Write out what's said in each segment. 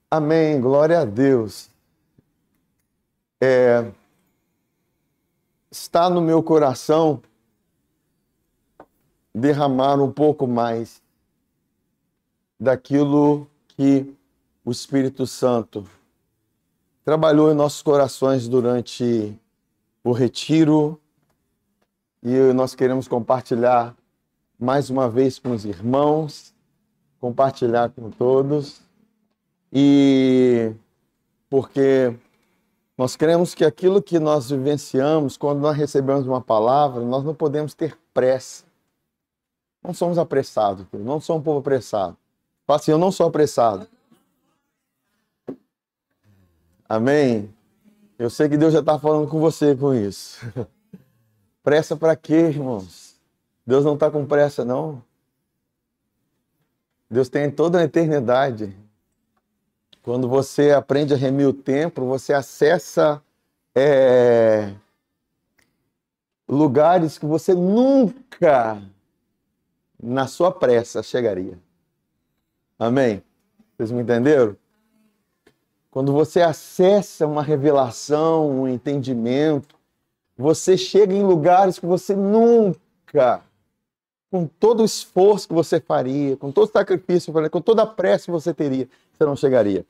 Amém, glória a Deus. Está no meu coração derramar um pouco mais daquilo que o Espírito Santo trabalhou em nossos corações durante o retiro e nós queremos compartilhar mais uma vez com os irmãos, compartilhar com todos e porque nós queremos que aquilo que nós vivenciamos, quando nós recebemos uma palavra, nós não podemos ter pressa. Não somos apressados, não somos um povo apressado. Fala assim, eu não sou apressado. Amém? Eu sei que Deus já está falando com você com isso. Pressa para quê, irmãos? Deus não está com pressa, não. Deus tem toda a eternidade. Quando você aprende a remir o tempo, você acessa lugares que você nunca, na sua pressa, chegaria. Amém? Vocês me entenderam? Quando você acessa uma revelação, um entendimento, você chega em lugares que você nunca, com todo o esforço que você faria, com todo o sacrifício, com toda a pressa que você teria, você não chegaria.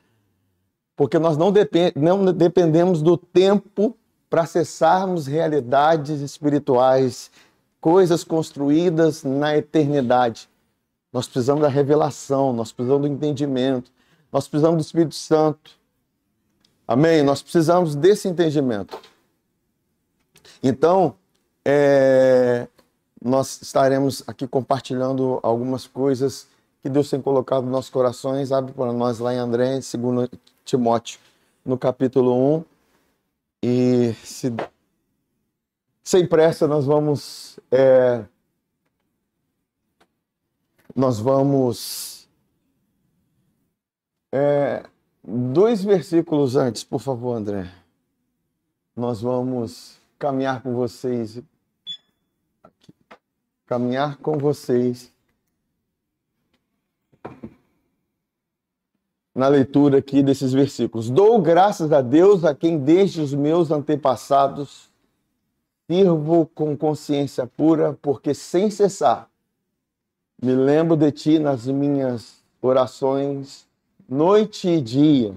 Porque nós não dependemos do tempo para acessarmos realidades espirituais, coisas construídas na eternidade. Nós precisamos da revelação, nós precisamos do entendimento, nós precisamos do Espírito Santo. Amém? Nós precisamos desse entendimento. Então, nós estaremos aqui compartilhando algumas coisas que Deus tem colocado nos nossos corações. Abre para nós lá em André, 2 Timóteo, no capítulo 1. E sem pressa nós vamos dois versículos antes, por favor, André. Nós vamos caminhar com vocês. Caminhar com vocês na leitura aqui desses versículos. Dou graças a Deus a quem desde os meus antepassados sirvo com consciência pura, porque sem cessar me lembro de ti nas minhas orações, noite e dia.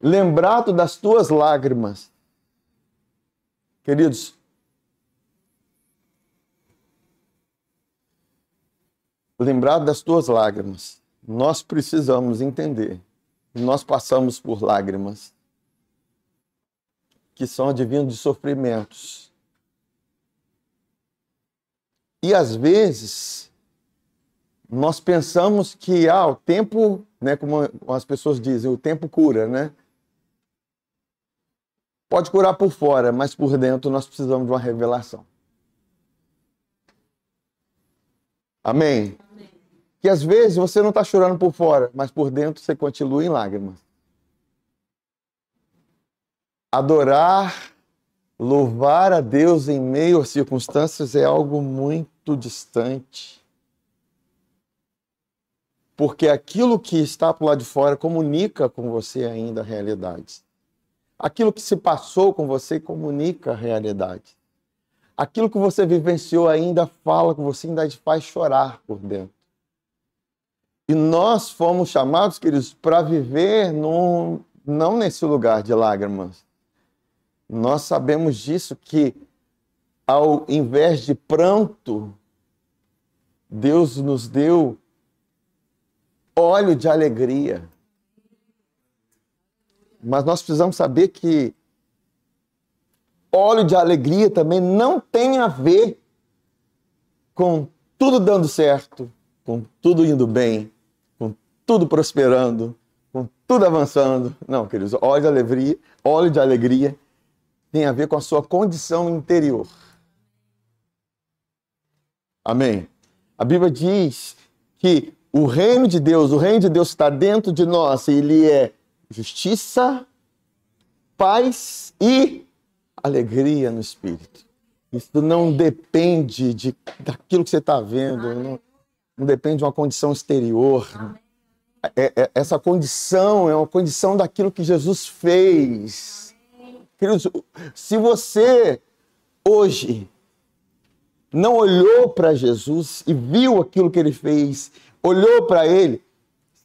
Lembrado das tuas lágrimas. Queridos, lembrado das tuas lágrimas. Nós precisamos entender. Nós passamos por lágrimas que são advindas de sofrimentos. E às vezes nós pensamos que o tempo, né, como as pessoas dizem, o tempo cura, né? Pode curar por fora, mas por dentro nós precisamos de uma revelação. Amém? Que às vezes você não está chorando por fora, mas por dentro você continua em lágrimas. Adorar, louvar a Deus em meio às circunstâncias é algo muito distante. Porque aquilo que está por lá de fora comunica com você ainda a realidade. Aquilo que se passou com você comunica a realidade. Aquilo que você vivenciou ainda fala com você, ainda te faz chorar por dentro. E nós fomos chamados, queridos, para viver não nesse lugar de lágrimas. Nós sabemos disso, que ao invés de pranto, Deus nos deu óleo de alegria. Mas nós precisamos saber que óleo de alegria também não tem a ver com tudo dando certo, com tudo indo bem, com tudo prosperando, com tudo avançando. Não, queridos, óleo de alegria tem a ver com a sua condição interior. Amém? A Bíblia diz que o reino de Deus está dentro de nós, e ele é justiça, paz e alegria no Espírito. Isso não depende daquilo que você está vendo, não depende de uma condição exterior. essa condição é uma condição daquilo que Jesus fez. Queridos, se você hoje não olhou para Jesus e viu aquilo que ele fez, olhou para ele,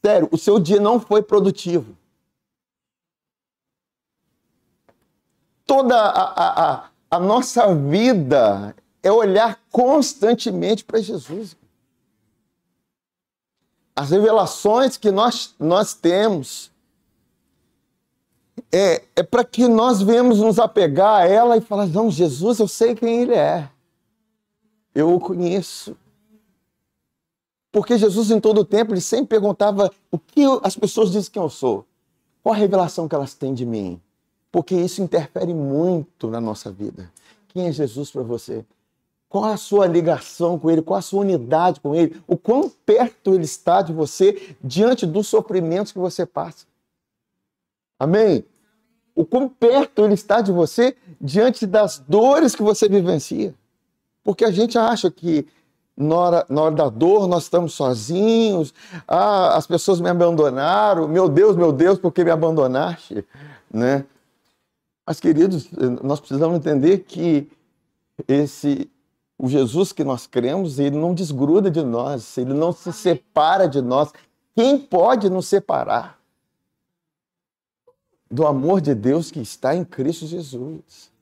sério, o seu dia não foi produtivo. Toda a nossa vida é olhar constantemente para Jesus. As revelações que nós temos é para que nós venhamos nos apegar a ela e falar, não, Jesus, eu sei quem ele é. Eu o conheço. Porque Jesus, em todo o tempo, ele sempre perguntava o que as pessoas dizem que eu sou. Qual a revelação que elas têm de mim? Porque isso interfere muito na nossa vida. Quem é Jesus para você? Qual a sua ligação com ele? Qual a sua unidade com ele? O quão perto ele está de você diante dos sofrimentos que você passa? Amém? O quão perto ele está de você diante das dores que você vivencia? Porque a gente acha que na hora da dor nós estamos sozinhos. Ah, as pessoas me abandonaram. Meu Deus, por que me abandonaste? Né? Mas, queridos, nós precisamos entender que o Jesus que nós cremos, ele não desgruda de nós, ele não se separa de nós. Quem pode nos separar do amor de Deus que está em Cristo Jesus?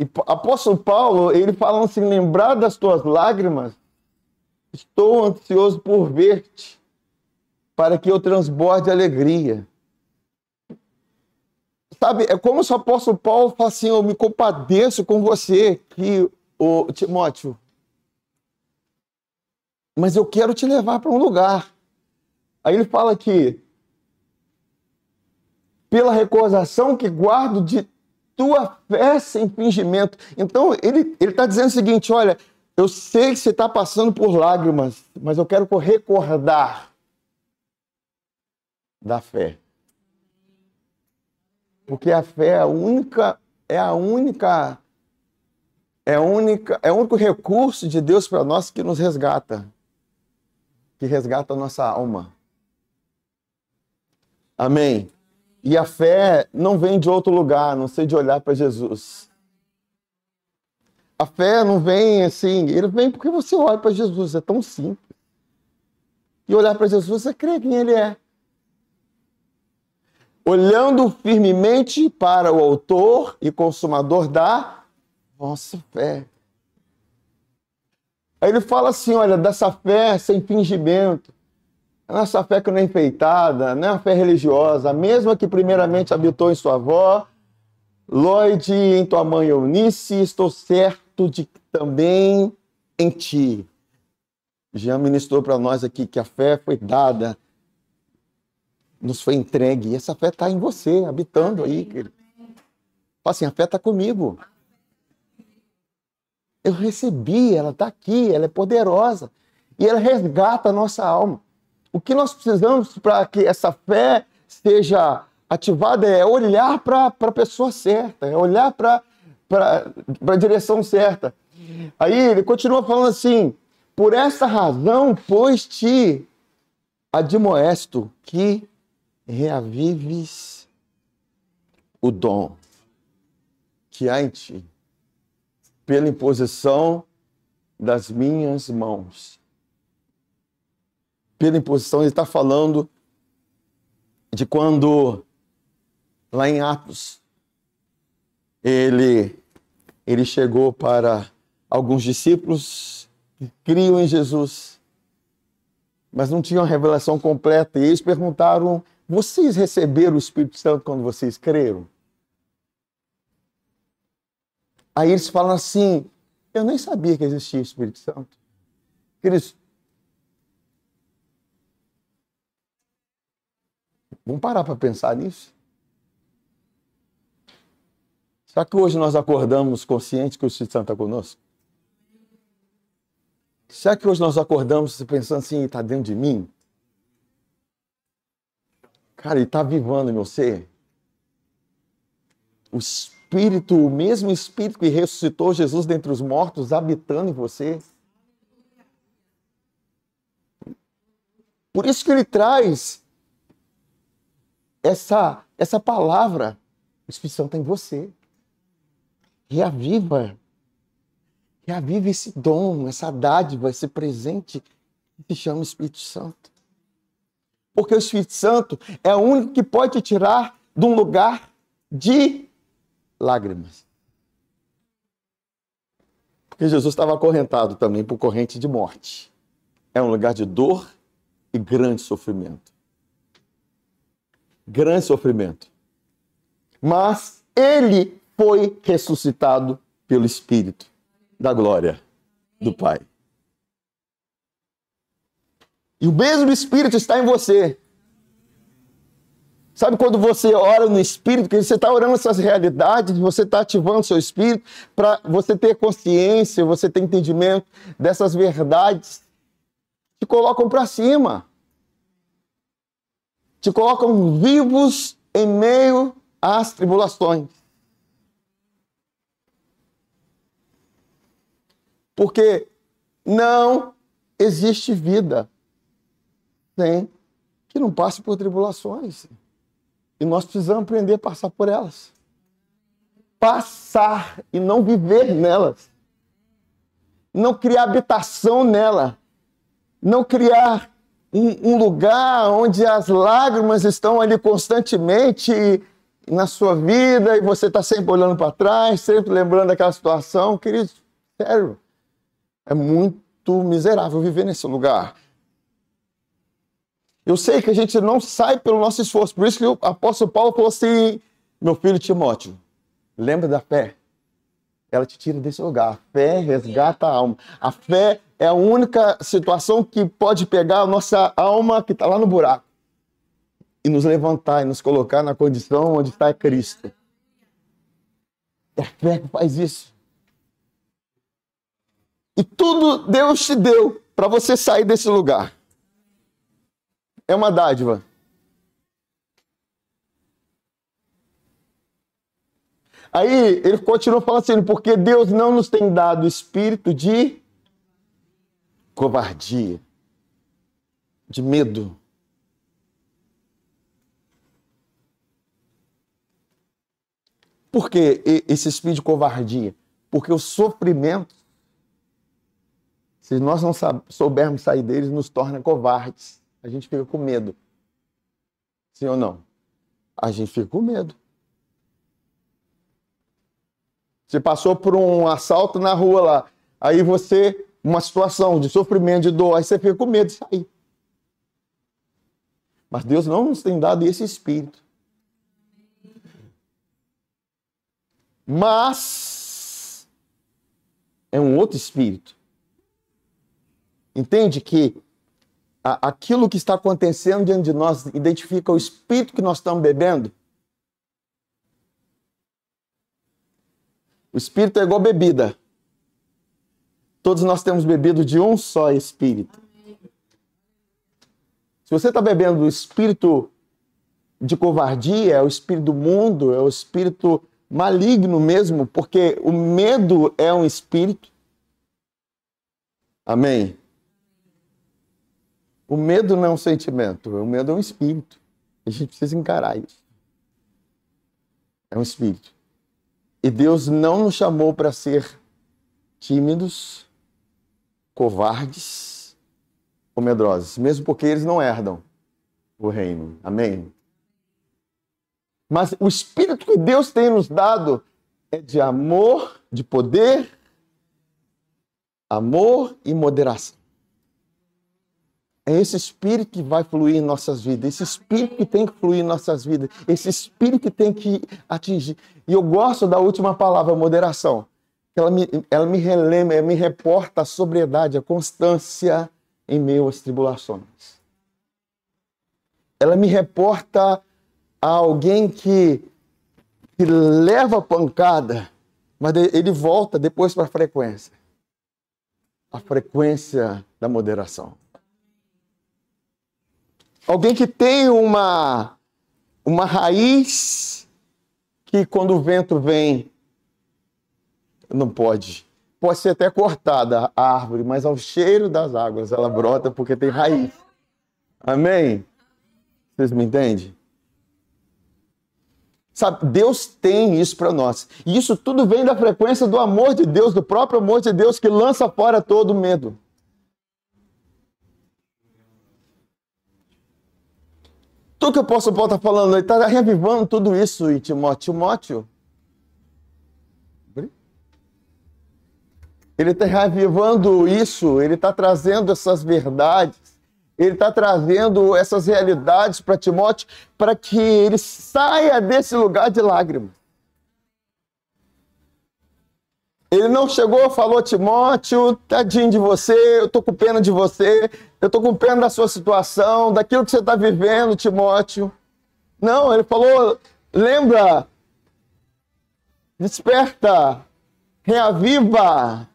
E apóstolo Paulo, ele fala assim, lembrar das tuas lágrimas, estou ansioso por ver-te, para que eu transborde alegria. Sabe, é como se o apóstolo Paulo fala assim, eu me compadeço com você, Timóteo, mas eu quero te levar para um lugar. Aí ele fala aqui, pela recordação que guardo de tua fé sem fingimento. Então, ele está dizendo o seguinte, olha, eu sei que você está passando por lágrimas, mas eu quero recordar da fé. Porque a fé é o único recurso de Deus para nós que nos resgata, que resgata a nossa alma. Amém? E a fé não vem de outro lugar, a não ser de olhar para Jesus. A fé não vem assim, ele vem porque você olha para Jesus, é tão simples. E olhar para Jesus é crer quem ele é. Olhando firmemente para o autor e consumador da nossa fé. Aí ele fala assim, olha, dessa fé sem fingimento, a nossa fé que não é enfeitada, não é uma fé religiosa, a mesma que primeiramente habitou em sua avó, Lloyd, em tua mãe Eunice, estou certo de que também em ti. Jean ministrou para nós aqui que a fé foi dada, nos foi entregue, e essa fé está em você, habitando aí. Fala assim, a fé está comigo. Eu recebi, ela está aqui, ela é poderosa, e ela resgata a nossa alma. O que nós precisamos para que essa fé seja ativada é olhar para a pessoa certa, é olhar para a direção certa. Aí ele continua falando assim, por essa razão, pois te admoesto que reavives o dom que há em ti, pela imposição das minhas mãos. Pela imposição, ele está falando de quando, lá em Atos, ele chegou para alguns discípulos que criam em Jesus, mas não tinham a revelação completa. E eles perguntaram, vocês receberam o Espírito Santo quando vocês creram? Aí eles falam assim, eu nem sabia que existia o Espírito Santo. Queridos, vamos parar para pensar nisso? Será que hoje nós acordamos conscientes que o Espírito Santo está conosco? Será que hoje nós acordamos pensando assim, está dentro de mim? Cara, ele está vivando em você. O Espírito, o mesmo Espírito que ressuscitou Jesus dentre os mortos, habitando em você. Por isso que ele traz essa palavra. O Espírito Santo está em você. Reaviva esse dom, essa dádiva, esse presente que se chama Espírito Santo. Porque o Espírito Santo é o único que pode te tirar de um lugar de lágrimas. Porque Jesus estava acorrentado também por corrente de morte. É um lugar de dor e grande sofrimento. Grande sofrimento. Mas ele foi ressuscitado pelo Espírito da glória do Pai. E o mesmo Espírito está em você. Sabe quando você ora no Espírito, que você está orando essas realidades, você está ativando o seu Espírito para você ter consciência, você ter entendimento dessas verdades, te colocam para cima. Te colocam vivos em meio às tribulações. Porque não existe vida sem que não passe por tribulações. E nós precisamos aprender a passar por elas. Passar e não viver nelas. Não criar habitação nela. Não criar um lugar onde as lágrimas estão ali constantemente na sua vida e você está sempre olhando para trás, sempre lembrando daquela situação. Querido, sério, é muito miserável viver nesse lugar. Eu sei que a gente não sai pelo nosso esforço. Por isso que o apóstolo Paulo falou assim, meu filho Timóteo, lembra da fé? Ela te tira desse lugar. A fé resgata a alma. A fé é a única situação que pode pegar a nossa alma que está lá no buraco e nos levantar e nos colocar na condição onde está Cristo. É a fé que faz isso. E tudo Deus te deu para você sair desse lugar. É uma dádiva. Aí ele continua falando assim, porque Deus não nos tem dado espírito de covardia, de medo. Por que esse espírito de covardia? Porque o sofrimento, se nós não soubermos sair deles, nos torna covardes. A gente fica com medo. Sim ou não? A gente fica com medo. Você passou por um assalto na rua lá, aí você, uma situação de sofrimento, de dor, aí você fica com medo de sair. Mas Deus não nos tem dado esse espírito. Mas é um outro espírito. Entende que aquilo que está acontecendo diante de nós identifica o espírito que nós estamos bebendo? O espírito é igual bebida. Todos nós temos bebido de um só espírito. Se você está bebendo do espírito de covardia, é o espírito do mundo, é o espírito maligno mesmo, porque o medo é um espírito. Amém? O medo não é um sentimento, o medo é um espírito. A gente precisa encarar isso. É um espírito. E Deus não nos chamou para ser tímidos, covardes ou medrosos, mesmo porque eles não herdam o reino. Amém? Mas o espírito que Deus tem nos dado é de amor, de poder, amor e moderação. É esse espírito que vai fluir em nossas vidas, esse espírito que tem que fluir em nossas vidas, esse espírito que tem que atingir. E eu gosto da última palavra, moderação. Ela me relembra, me reporta a sobriedade, a constância em meio às tribulações. Ela me reporta a alguém que leva a pancada, mas ele volta depois para a frequência. A frequência da moderação. Alguém que tem uma raiz que quando o vento vem, não pode. Pode ser até cortada a árvore, mas ao cheiro das águas ela brota porque tem raiz. Amém? Vocês me entendem? Sabe, Deus tem isso para nós. E isso tudo vem da frequência do amor de Deus, do próprio amor de Deus que lança fora todo medo. Tudo que o apóstolo Paulo está falando, ele está revivando tudo isso em Timóteo. Ele está revivando isso, ele está trazendo essas verdades, ele está trazendo essas realidades para Timóteo, para que ele saia desse lugar de lágrimas. Ele não chegou e falou, Timóteo, tadinho de você, eu estou com pena de você, eu estou com pena da sua situação, daquilo que você está vivendo, Timóteo. Não, ele falou, lembra, desperta, reaviva.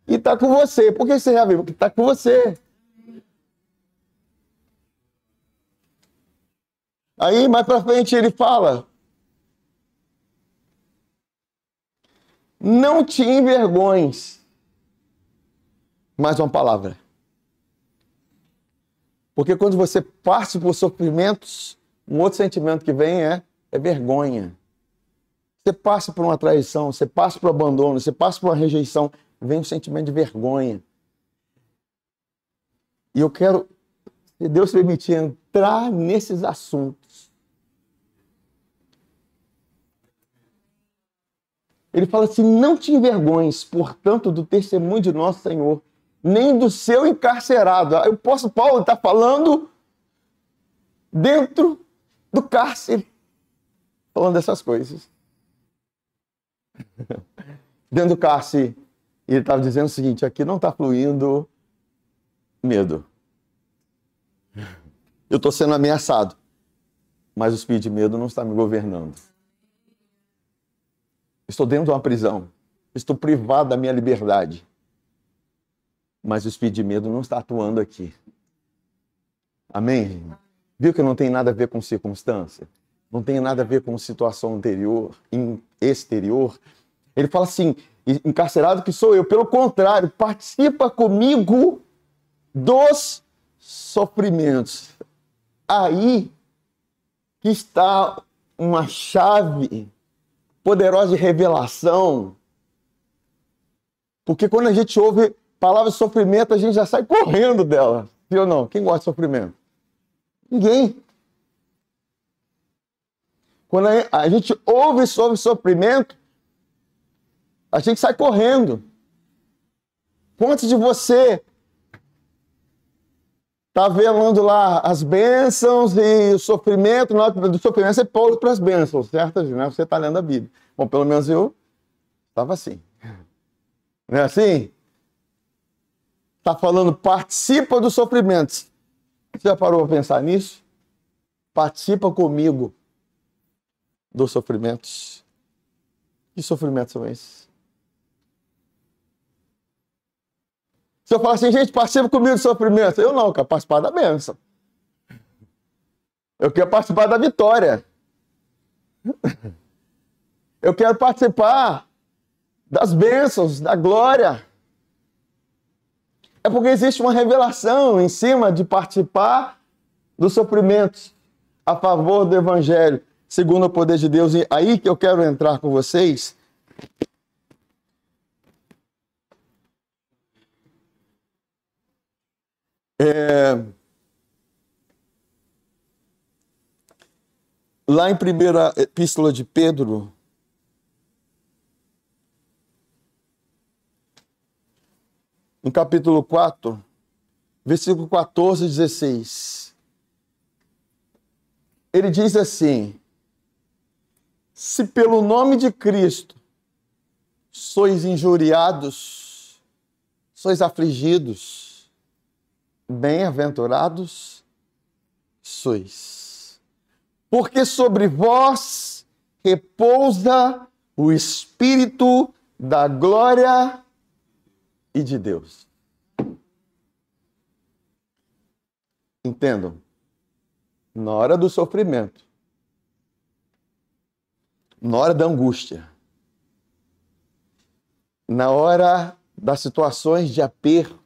E está com você. Por que você reaviva? Porque está com você. Aí, mais para frente, ele fala, não te envergonhes. Mais uma palavra. Porque quando você passa por sofrimentos, um outro sentimento que vem é vergonha. Você passa por uma traição, você passa por abandono, você passa por uma rejeição, vem um sentimento de vergonha. E eu quero, se Deus permitir, entrar nesses assuntos. Ele fala assim, não te envergonhes, portanto, do testemunho de nosso Senhor, nem do seu encarcerado. O apóstolo Paulo está falando dentro do cárcere, falando dessas coisas. Dentro do cárcere, ele estava dizendo o seguinte, aqui não está fluindo medo. Eu estou sendo ameaçado, mas o espírito de medo não está me governando. Estou dentro de uma prisão, estou privado da minha liberdade, mas o espírito de medo não está atuando aqui. Amém? Viu que não tem nada a ver com circunstância? Não tem nada a ver com situação anterior, exterior? Ele fala assim, encarcerado que sou eu, pelo contrário, participa comigo dos sofrimentos. Aí que está uma chave poderosa de revelação, porque quando a gente ouve palavras de sofrimento, a gente já sai correndo dela. Sim ou não? Quem gosta de sofrimento? Ninguém. Quando a gente ouve sobre sofrimento, a gente sai correndo. Quantos de você está velando lá as bênçãos e o sofrimento? Na hora do sofrimento você pula para as bênçãos, certo? Você está lendo a Bíblia. Bom, pelo menos eu estava assim. Não é assim? Está falando, participa dos sofrimentos. Você já parou para pensar nisso? Participa comigo dos sofrimentos. Que sofrimentos são esses? Se eu falar assim, gente, participa comigo do sofrimento. Eu não quero participar da bênção. Eu quero participar da vitória. Eu quero participar das bênçãos, da glória. É porque existe uma revelação em cima de participar dos sofrimentos a favor do Evangelho, segundo o poder de Deus. E aí que eu quero entrar com vocês. Lá em primeira epístola de Pedro, no capítulo 4, versículo 14 e 16. Ele diz assim, se pelo nome de Cristo sois injuriados, sois afligidos, bem-aventurados sois. Porque sobre vós repousa o Espírito da glória e de Deus. Entendam, na hora do sofrimento, na hora da angústia, na hora das situações de aperto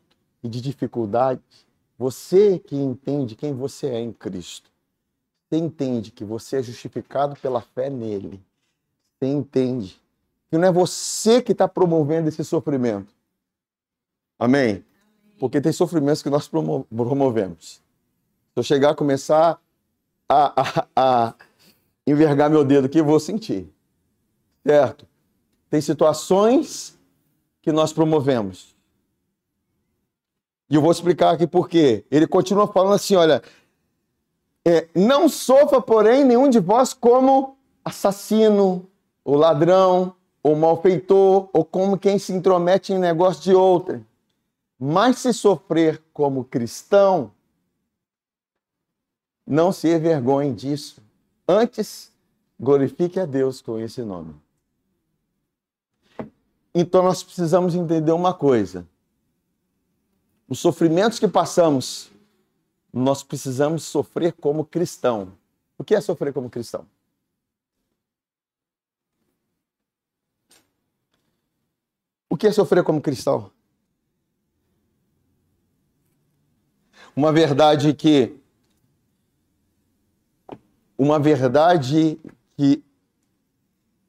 e de dificuldade, Você que entende quem você é em Cristo, você entende que você é justificado pela fé nele, você entende que não é você que está promovendo esse sofrimento. Amém? Porque tem sofrimentos que nós promovemos. Se eu chegar a começar a envergar meu dedo aqui, eu vou sentir. Certo? Tem situações que nós promovemos. E eu vou explicar aqui por quê. Ele continua falando assim, olha, não sofra, porém, nenhum de vós como assassino, ou ladrão, ou malfeitor, ou como quem se intromete em negócio de outrem. Mas se sofrer como cristão, não se envergonhe disso. Antes, glorifique a Deus com esse nome. Então nós precisamos entender uma coisa. Os sofrimentos que passamos, nós precisamos sofrer como cristão. O que é sofrer como cristão? O que é sofrer como cristão? Uma verdade que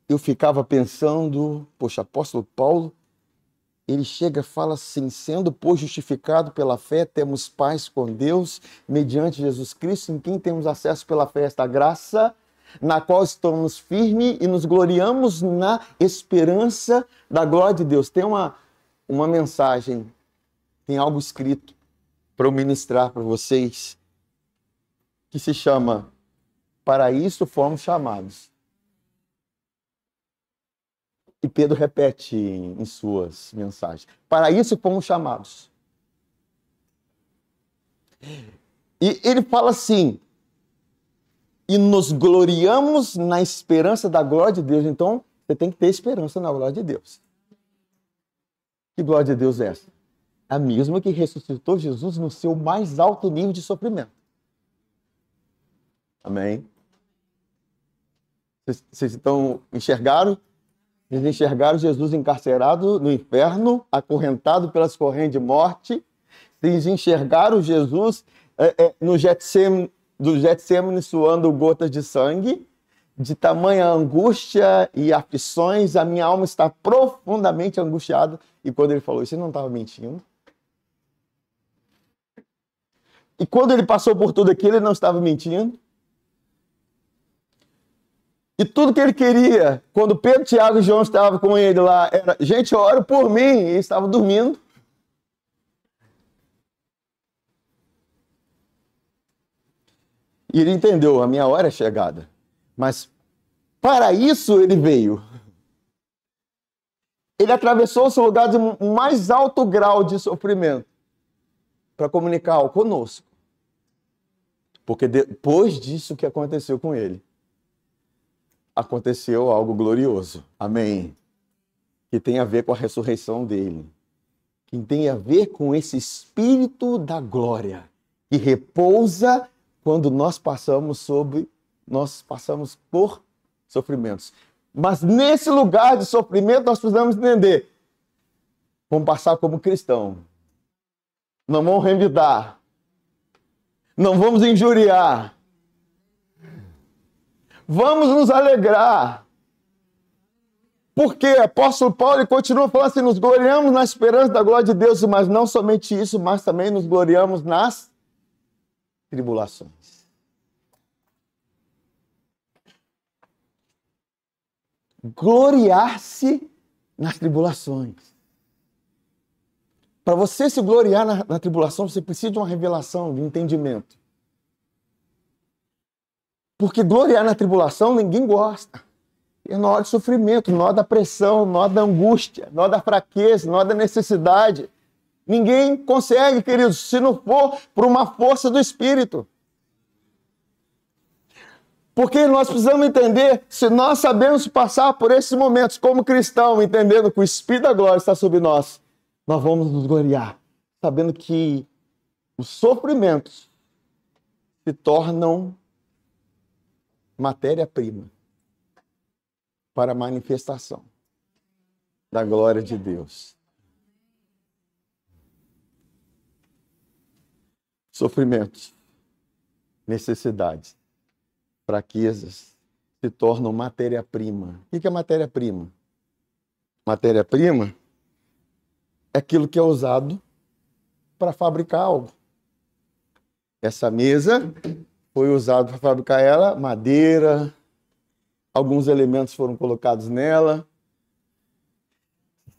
eu ficava pensando, poxa, apóstolo Paulo, ele chega e fala assim, sendo, pois, justificado pela fé, temos paz com Deus, mediante Jesus Cristo, em quem temos acesso pela fé a esta graça, na qual estamos firmes e nos gloriamos na esperança da glória de Deus. Tem uma mensagem, tem algo escrito para eu ministrar para vocês, que se chama Para isso fomos chamados. E Pedro repete em suas mensagens. Para isso fomos chamados. E ele fala assim, e nos gloriamos na esperança da glória de Deus. Então, você tem que ter esperança na glória de Deus. Que glória de Deus é essa? A mesma que ressuscitou Jesus no seu mais alto nível de sofrimento. Amém? Vocês enxergaram? Eles enxergaram Jesus encarcerado no inferno, acorrentado pelas correntes de morte. Eles enxergaram Jesus no Getsemane suando gotas de sangue. De tamanha angústia e aflições, a minha alma está profundamente angustiada. E quando ele falou isso, ele não estava mentindo. E quando ele passou por tudo aquilo, ele não estava mentindo. E tudo que ele queria, quando Pedro, Tiago e João estavam com ele lá, era, gente, ora por mim, e ele estava dormindo. E ele entendeu, a minha hora é chegada. Mas para isso ele veio. Ele atravessou o seu lugar de mais alto grau de sofrimento para comunicar conosco. Porque depois disso que aconteceu com ele, aconteceu algo glorioso. Amém? Que tem a ver com a ressurreição dele. Que tem a ver com esse Espírito da glória que repousa quando nós passamos por sofrimentos. Mas nesse lugar de sofrimento nós precisamos entender. Vamos passar como cristão. Não vamos revidar. Não vamos injuriar. Vamos nos alegrar. Porque o apóstolo Paulo continua falando assim, nos gloriamos na esperança da glória de Deus, mas não somente isso, mas também nos gloriamos nas tribulações. Gloriar-se nas tribulações. Para você se gloriar na tribulação, você precisa de uma revelação, de entendimento. Porque gloriar na tribulação ninguém gosta. É na hora de sofrimento, na hora da pressão, na hora da angústia, na hora da fraqueza, na hora da necessidade. Ninguém consegue, queridos, se não for por uma força do Espírito. Porque nós precisamos entender, se nós sabemos passar por esses momentos como cristão, entendendo que o Espírito da glória está sobre nós, nós vamos nos gloriar, sabendo que os sofrimentos se tornam matéria-prima para a manifestação da glória de Deus. Sofrimentos, necessidades, fraquezas se tornam matéria-prima. O que é matéria-prima? Matéria-prima é aquilo que é usado para fabricar algo. Essa mesa foi usada para fabricar ela, madeira, alguns elementos foram colocados nela.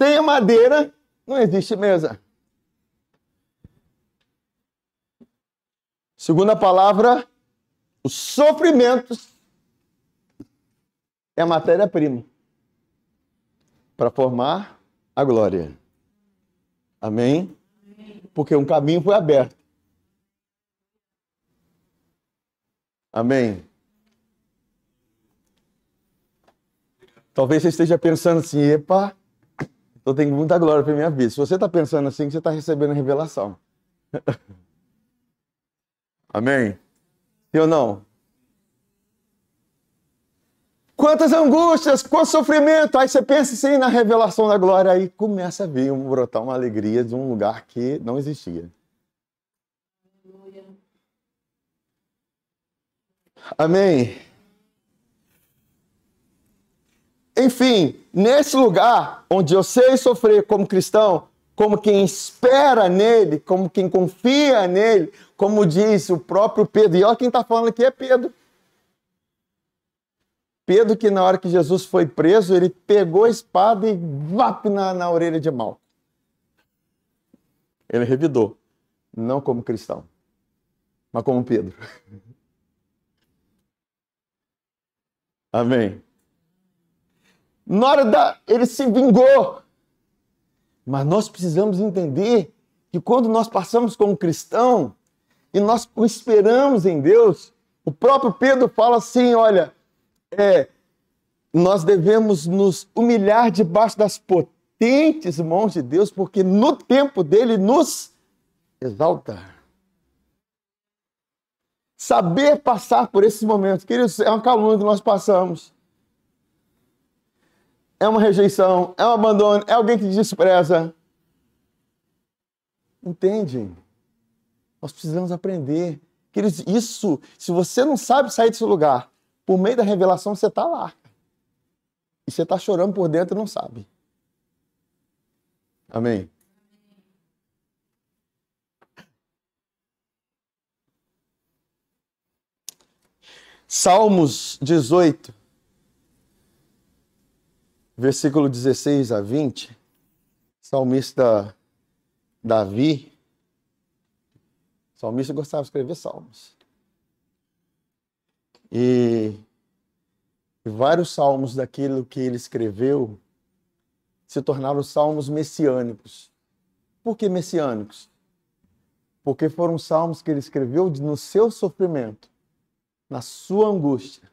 Sem a madeira, não existe mesa. Segundo a palavra, os sofrimentos é a matéria-prima para formar a glória. Amém? Porque um caminho foi aberto. Amém? Talvez você esteja pensando assim, epa, eu tenho muita glória para minha vida. Se você está pensando assim, você está recebendo a revelação. Amém? Sim ou não? Quantas angústias, quanto sofrimento. Aí você pensa assim na revelação da glória, aí começa a vir, brotar uma alegria de um lugar que não existia. Amém? Enfim, nesse lugar onde eu sei sofrer como cristão, como quem espera nele, como quem confia nele, como diz o próprio Pedro, e olha quem está falando aqui é Pedro. Pedro, que na hora que Jesus foi preso, ele pegou a espada e vap na orelha de Malco. Ele revidou, não como cristão, mas como Pedro. Amém. Na hora ele se vingou. Mas nós precisamos entender que quando nós passamos como cristão e nós esperamos em Deus, o próprio Pedro fala assim, olha, nós devemos nos humilhar debaixo das potentes mãos de Deus, porque no tempo dele nos exalta. Saber passar por esses momentos, queridos, é uma calúnia que nós passamos. É uma rejeição, é um abandono, é alguém que te despreza. Entende? Nós precisamos aprender. Queridos, isso, se você não sabe sair desse lugar, por meio da revelação você está lá. E você está chorando por dentro e não sabe. Amém? Salmos 18. Versículo 16 a 20, salmista Davi, salmista gostava de escrever salmos. E vários salmos daquilo que ele escreveu se tornaram salmos messiânicos. Por que messiânicos? Porque foram salmos que ele escreveu no seu sofrimento, na sua angústia.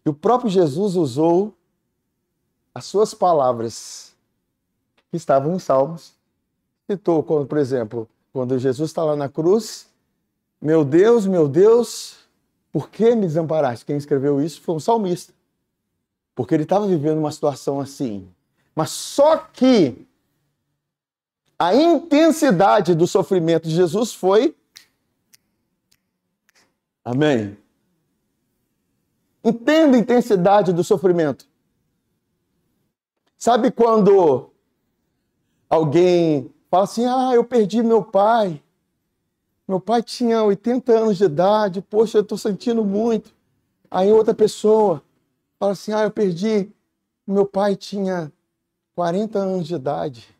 E o próprio Jesus usou as suas palavras que estavam em Salmos. Citou, por exemplo, quando Jesus está lá na cruz, meu Deus, por que me desamparaste? Quem escreveu isso foi um salmista. Porque ele estava vivendo uma situação assim. Mas só que a intensidade do sofrimento de Jesus foi... Amém? Entenda a intensidade do sofrimento. Sabe quando alguém fala assim, eu perdi meu pai. Meu pai tinha 80 anos de idade, poxa, eu estou sentindo muito. Aí outra pessoa fala assim, eu perdi, meu pai tinha 40 anos de idade.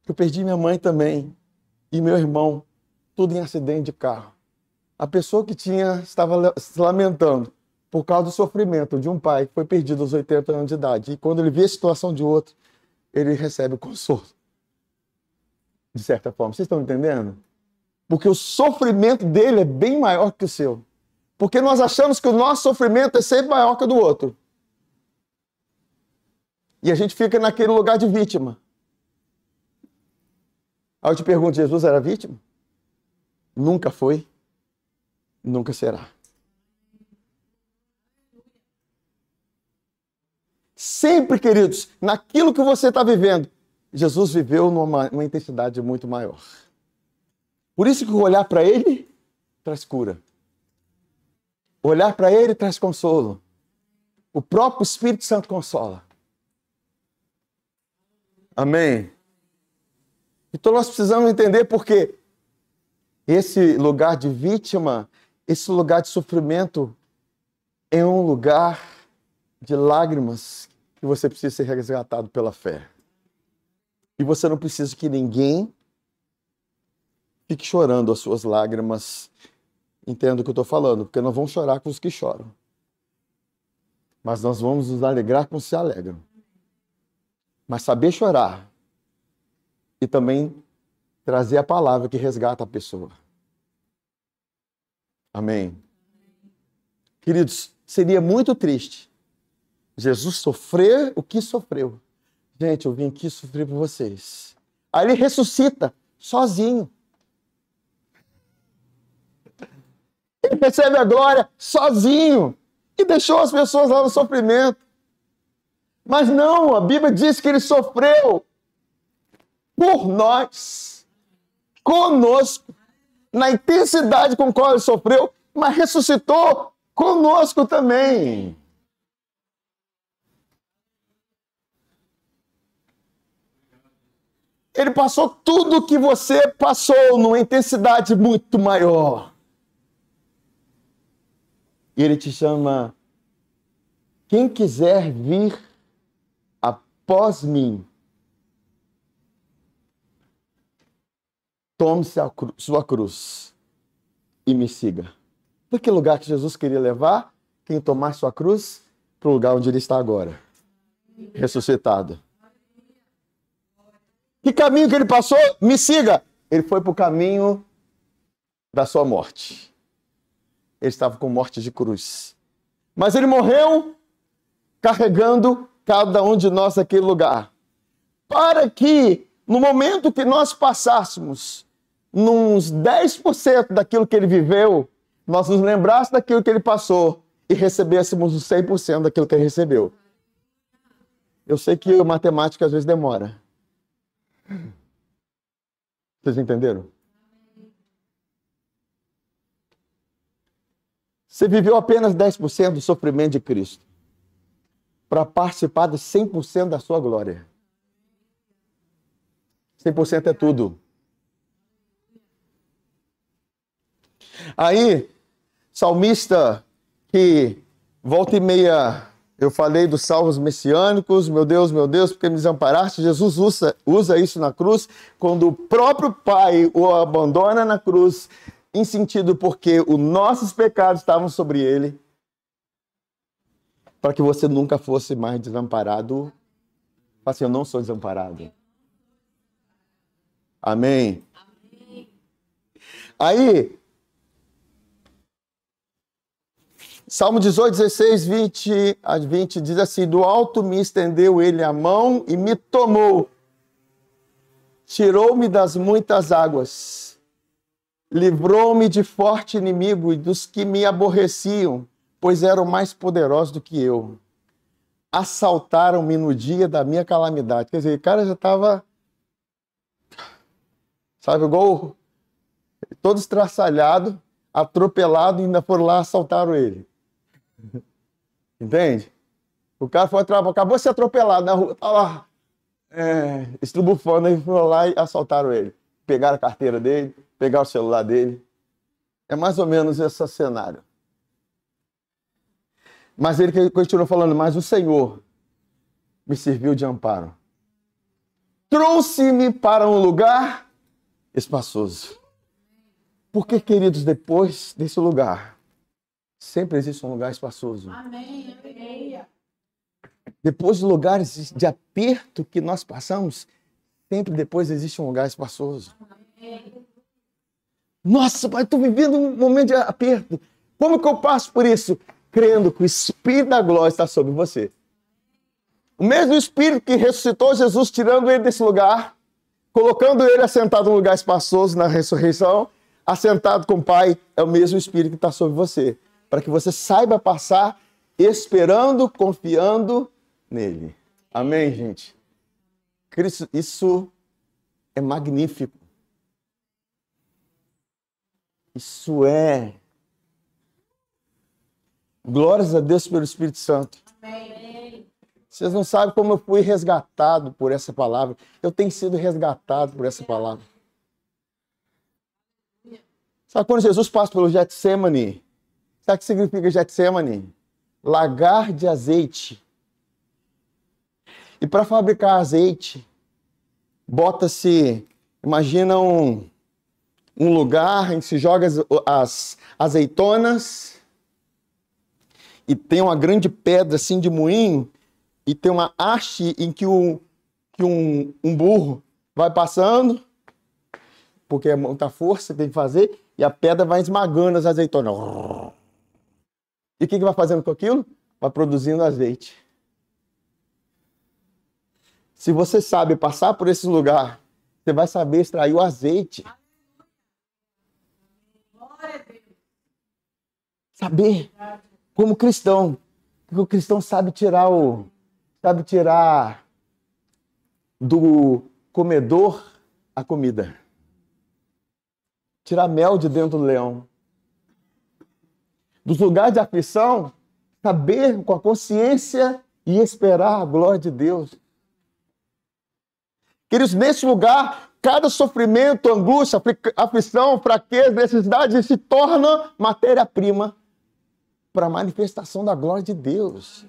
Eu perdi minha mãe também e meu irmão, tudo em acidente de carro. A pessoa que estava se lamentando por causa do sofrimento de um pai que foi perdido aos 80 anos de idade. E quando ele vê a situação de outro, ele recebe o consolo. De certa forma. Vocês estão entendendo? Porque o sofrimento dele é bem maior que o seu. Porque nós achamos que o nosso sofrimento é sempre maior que o do outro. E a gente fica naquele lugar de vítima. Aí eu te pergunto, Jesus era vítima? Nunca foi. Nunca será. Sempre, queridos, naquilo que você está vivendo, Jesus viveu numa intensidade muito maior. Por isso que o olhar para Ele traz cura. O olhar para Ele traz consolo. O próprio Espírito Santo consola. Amém? Então nós precisamos entender porque esse lugar de vítima, esse lugar de sofrimento é um lugar de lágrimas que você precisa ser resgatado pela fé. E você não precisa que ninguém fique chorando as suas lágrimas. Entenda o que eu estou falando, porque nós vamos chorar com os que choram. Mas nós vamos nos alegrar com os que se alegram. Mas saber chorar e também trazer a palavra que resgata a pessoa. Amém? Queridos, seria muito triste Jesus sofrer o que sofreu. Gente, eu vim aqui sofrer por vocês. Aí ele ressuscita sozinho. Ele recebe a glória sozinho e deixou as pessoas lá no sofrimento. Mas não, a Bíblia diz que ele sofreu por nós, conosco, na intensidade com qual ele sofreu, mas ressuscitou conosco também. Ele passou tudo o que você passou numa intensidade muito maior. E ele te chama, quem quiser vir após mim, tome-se a sua cruz e me siga. Por que lugar que Jesus queria levar quem tomar sua cruz? Para o lugar onde ele está agora, ressuscitado. Que caminho que ele passou? Me siga. Ele foi para o caminho da sua morte. Ele estava com morte de cruz. Mas ele morreu carregando cada um de nós naquele lugar. Para que, no momento que nós passássemos uns 10% daquilo que ele viveu, nós nos lembrássemos daquilo que ele passou e recebêssemos os 100% daquilo que ele recebeu. Eu sei que a matemática às vezes demora. Vocês entenderam? Você viveu apenas 10% do sofrimento de Cristo para participar de 100% da sua glória. 100% é tudo. Aí, salmista que volta e meia, eu falei dos salmos messiânicos, meu Deus, porque me desamparaste. Jesus usa isso na cruz, quando o próprio Pai o abandona na cruz, em sentido porque os nossos pecados estavam sobre ele, para que você nunca fosse mais desamparado. Fala assim, eu não sou desamparado. Amém? Amém. Aí, Salmo 18, 16, 20 a 20 diz assim, do alto me estendeu ele a mão e me tomou, tirou-me das muitas águas, livrou-me de forte inimigo e dos que me aborreciam, pois eram mais poderosos do que eu. Assaltaram-me no dia da minha calamidade. Quer dizer, o cara já estava, sabe, igual todo estraçalhado, atropelado, e ainda foram lá e assaltaram ele. Entende? O cara foi acabou de ser atropelado na rua, tá lá, estrubufando, aí foram lá e assaltaram ele. Pegaram a carteira dele, pegaram o celular dele. É mais ou menos esse cenário. Mas ele continuou falando, mas o Senhor me serviu de amparo. Trouxe-me para um lugar espaçoso. Porque, queridos, depois desse lugar, sempre existe um lugar espaçoso. Amém. Depois dos lugares de aperto que nós passamos, sempre depois existe um lugar espaçoso. Amém. Nossa, pai, estou vivendo um momento de aperto. Como que eu passo por isso? Crendo que o Espírito da glória está sobre você. O mesmo Espírito que ressuscitou Jesus, tirando ele desse lugar, colocando ele assentado num lugar espaçoso na ressurreição, assentado com o Pai, é o mesmo Espírito que está sobre você. Para que você saiba passar esperando, confiando nele. Amém, gente? Cristo, isso é magnífico. Isso é. Glórias a Deus pelo Espírito Santo. Amém. Vocês não sabem como eu fui resgatado por essa palavra. Eu tenho sido resgatado por essa palavra. Sabe quando Jesus passa pelo Getsemane? Sabe o que significa Getsemane? Lagar de azeite. E para fabricar azeite, bota-se, imagina um lugar em que se joga as azeitonas e tem uma grande pedra assim de moinho e tem uma haste em que um burro vai passando, porque é muita força que tem que fazer, e a pedra vai esmagando as azeitonas. E o que vai fazendo com aquilo? Vai produzindo azeite. Se você sabe passar por esse lugar, você vai saber extrair o azeite. Saber, como cristão, que o cristão sabe tirar do comedor a comida. Tirar mel de dentro do leão. Dos lugares de aflição, saber com a consciência e esperar a glória de Deus. Queridos, nesse lugar, cada sofrimento, angústia, aflição, fraqueza, necessidade se torna matéria-prima para a manifestação da glória de Deus.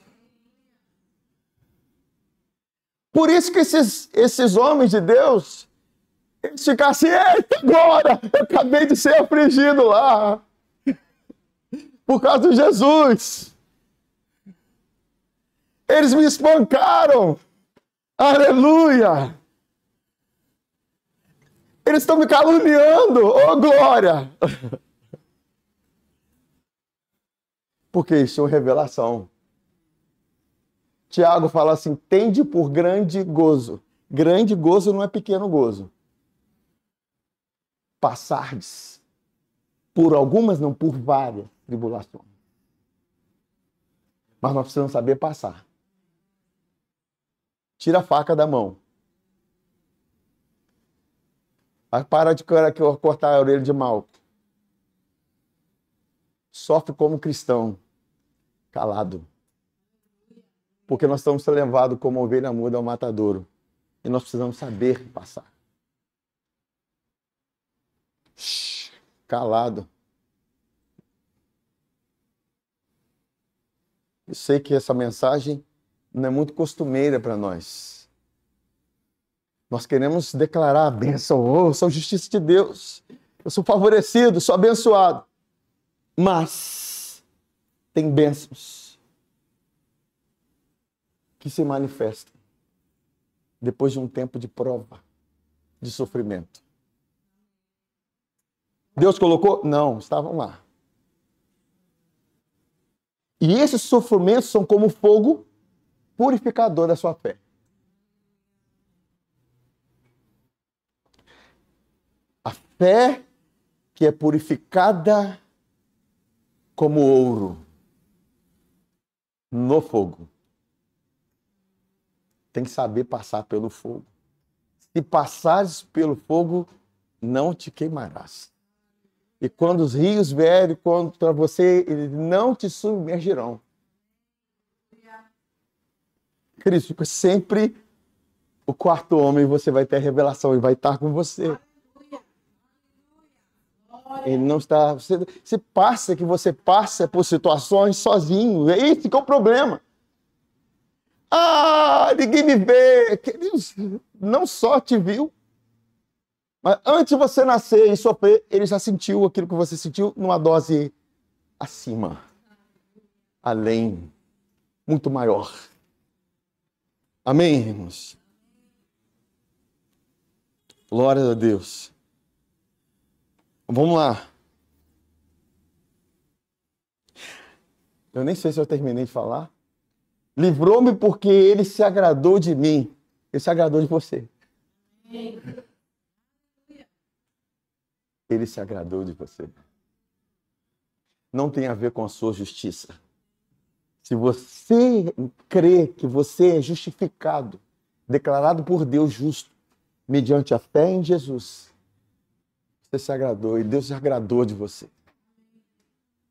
Por isso que esses homens de Deus, eles ficam assim, eita, glória, eu acabei de ser afligido lá, por causa de Jesus. Eles me espancaram, aleluia. Eles estão me caluniando, oh glória. Porque isso é uma revelação. Tiago fala assim, tende por grande gozo. Grande gozo não é pequeno gozo. Passardes por algumas, não por várias tribulações. Mas nós precisamos saber passar. Tira a faca da mão. Vai parar de cortar a orelha de Malco. Sofre como cristão, calado. Porque nós estamos sendo levados como ovelha muda ao matadouro. E nós precisamos saber passar. Calado. Eu sei que essa mensagem não é muito costumeira para nós. Nós queremos declarar a bênção. Oh, eu sou justiça de Deus. Eu sou favorecido, sou abençoado. Mas tem bênçãos que se manifestam depois de um tempo de prova, de sofrimento. Deus colocou? Não, estavam lá. E esses sofrimentos são como fogo purificador da sua fé. A fé que é purificada como ouro no fogo. Tem que saber passar pelo fogo. Se passares pelo fogo, não te queimarás. E quando os rios vierem contra você, eles não te submergirão. Cristo, sempre o quarto homem, você vai ter a revelação e vai estar com você. Ele não está. Você passa por situações sozinho. É esse que é o problema. Ah, ninguém me vê. Deus não só te viu, mas antes de você nascer e sofrer, ele já sentiu aquilo que você sentiu numa dose acima, além, muito maior. Amém, irmãos? Glória a Deus. Vamos lá. Eu nem sei se eu terminei de falar. Livrou-me porque ele se agradou de mim. Ele se agradou de você. Ele se agradou de você. Não tem a ver com a sua justiça. Se você crê que você é justificado, declarado por Deus justo, mediante a fé em Jesus, você se agradou e Deus se agradou de você.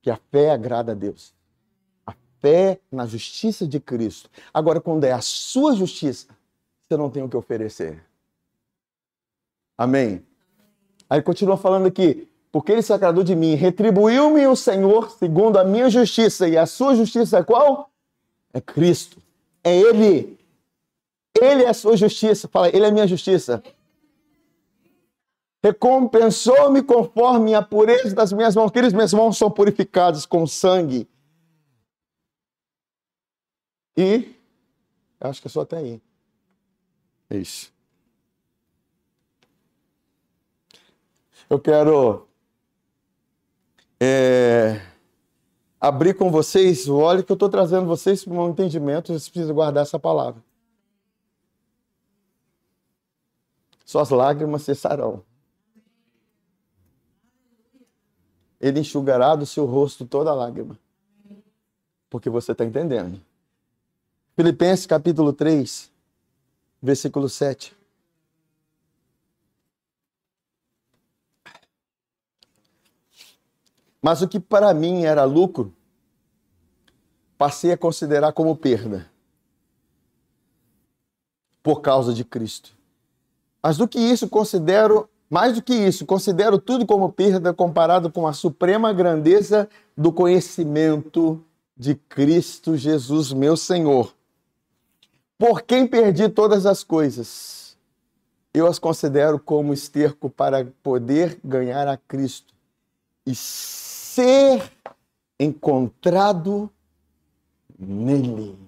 Que a fé agrada a Deus. A fé na justiça de Cristo. Agora, quando é a sua justiça, você não tem o que oferecer. Amém? Aí continua falando aqui, porque ele se agradou de mim, retribuiu-me o Senhor segundo a minha justiça. E a sua justiça é qual? É Cristo. É Ele. Ele é a sua justiça. Fala, Ele é a minha justiça. Recompensou-me conforme a pureza das minhas mãos. Aqueles minhas mãos são purificadas com sangue. E, acho que é só até aí. Isso. Eu quero abrir com vocês, olha que eu estou trazendo vocês para um entendimento, vocês precisam guardar essa palavra. Suas lágrimas cessarão. Ele enxugará do seu rosto toda lágrima. Porque você está entendendo. Filipenses capítulo 3, versículo 7. Mas o que para mim era lucro, passei a considerar como perda, por causa de Cristo. Mais do que isso, considero tudo como perda comparado com a suprema grandeza do conhecimento de Cristo Jesus, meu Senhor. Por quem perdi todas as coisas, eu as considero como esterco para poder ganhar a Cristo e ser encontrado nele.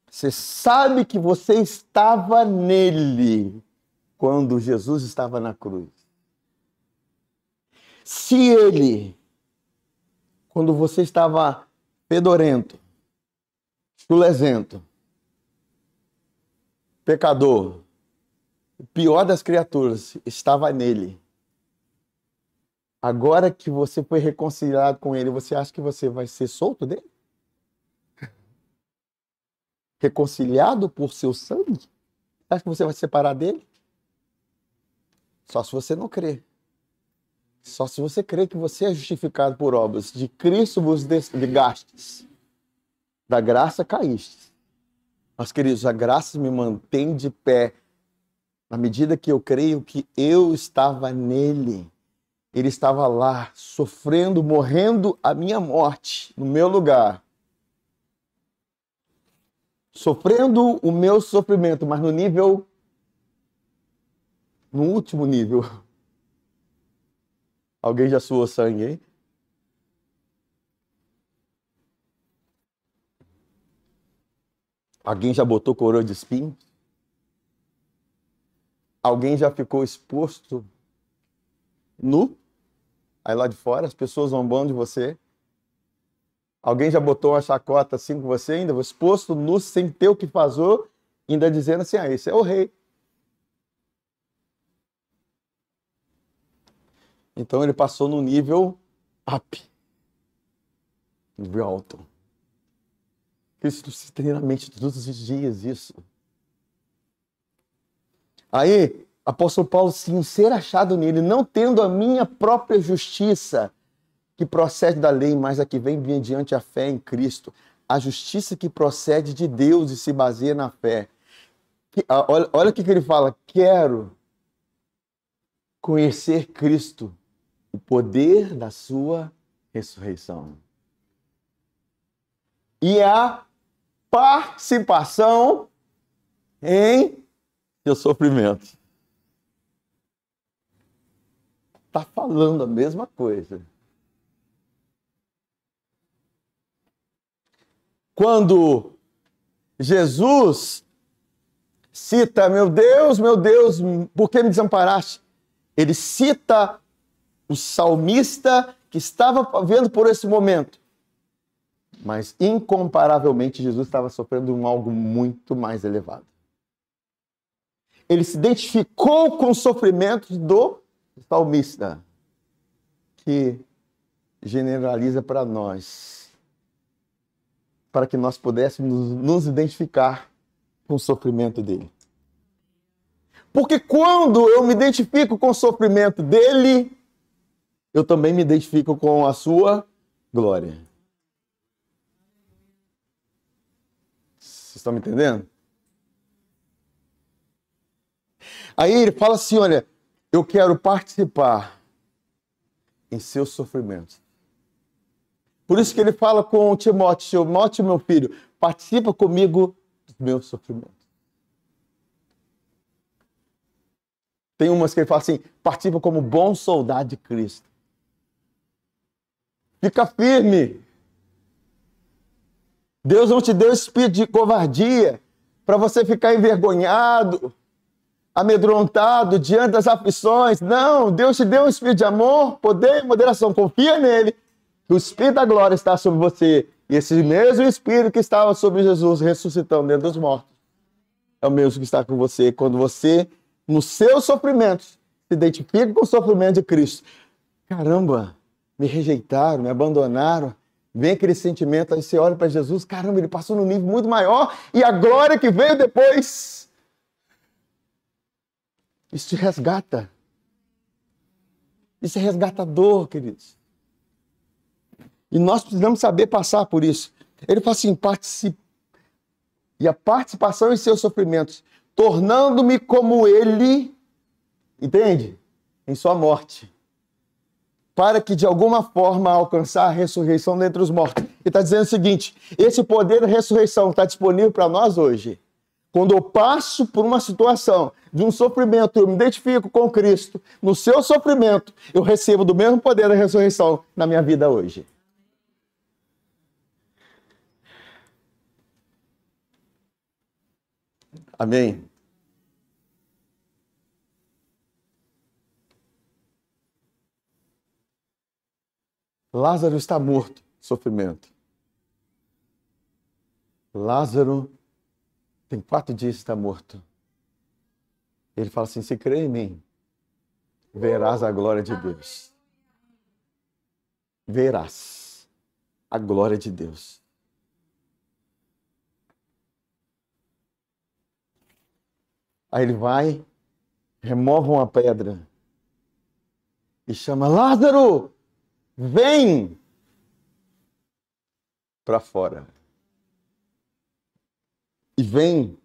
Você sabe que você estava nele quando Jesus estava na cruz. Se ele, quando você estava fedorento, chulezento, pecador, o pior das criaturas, estava nele. Agora que você foi reconciliado com ele, você acha que você vai ser solto dele? Reconciliado por seu sangue? Você acha que você vai se separar dele? Só se você não crer. Só se você crer que você é justificado por obras. De Cristo vos desgastes. Da graça caíste. Mas, queridos, a graça me mantém de pé. Na medida que eu creio que eu estava nele. Ele estava lá, sofrendo, morrendo a minha morte, no meu lugar. Sofrendo o meu sofrimento, mas no último nível. Alguém já suou sangue, hein? Alguém já botou coroa de espinhos? Alguém já ficou exposto nu? Aí lá de fora, as pessoas zombando de você. Alguém já botou uma chacota assim com você, ainda exposto nu, sem ter o que fazer, ainda dizendo assim, esse é o rei. Então ele passou no nível up. Nível alto. Isso se tem na mente todos os dias, isso. Aí, apóstolo Paulo, sim, ser achado nele, não tendo a minha própria justiça, que procede da lei, mas a que vem mediante a fé em Cristo. A justiça que procede de Deus e se baseia na fé. Olha o que ele fala. Quero conhecer Cristo, o poder da sua ressurreição. E a participação em seu sofrimento. Está falando a mesma coisa. Quando Jesus cita, meu Deus, por que me desamparaste? Ele cita o salmista que estava vendo por esse momento. Mas, incomparavelmente, Jesus estava sofrendo algo muito mais elevado. Ele se identificou com os sofrimentos do salmista, que generaliza para nós, para que nós pudéssemos nos identificar com o sofrimento dele. Porque quando eu me identifico com o sofrimento dele, eu também me identifico com a sua glória. Vocês estão me entendendo? Aí ele fala assim, olha, eu quero participar em seus sofrimentos. Por isso que ele fala com Timóteo, Timóteo, meu filho, participa comigo dos meus sofrimentos. Tem umas que ele fala assim, participa como bom soldado de Cristo. Fica firme. Deus não te deu espírito de covardia para você ficar envergonhado, amedrontado diante das aflições. Não, Deus te deu um espírito de amor, poder e moderação. Confia nele, que o Espírito da glória está sobre você. E esse mesmo Espírito que estava sobre Jesus ressuscitando dentro dos mortos é o mesmo que está com você. Quando você, nos seus sofrimentos, se identifica com o sofrimento de Cristo. Caramba, me rejeitaram, me abandonaram. Vem aquele sentimento, aí você olha para Jesus, caramba, ele passou num nível muito maior e a glória que veio depois. Isso te resgata. Isso é resgatador, queridos. E nós precisamos saber passar por isso. Ele fala assim, participe. E a participação em seus sofrimentos, tornando-me como ele, entende? Em sua morte. Para que de alguma forma alcançar a ressurreição dentre os mortos. Ele está dizendo o seguinte, esse poder da ressurreição está disponível para nós hoje. Quando eu passo por uma situação de um sofrimento, eu me identifico com Cristo, no seu sofrimento, eu recebo do mesmo poder da ressurreição na minha vida hoje. Amém? Lázaro está morto, sofrimento. Lázaro tem 4 dias que está morto. Ele fala assim, se crê em mim, verás a glória de Deus. Verás a glória de Deus. Aí ele vai, remove uma pedra e chama, Lázaro, vem para fora. E vem,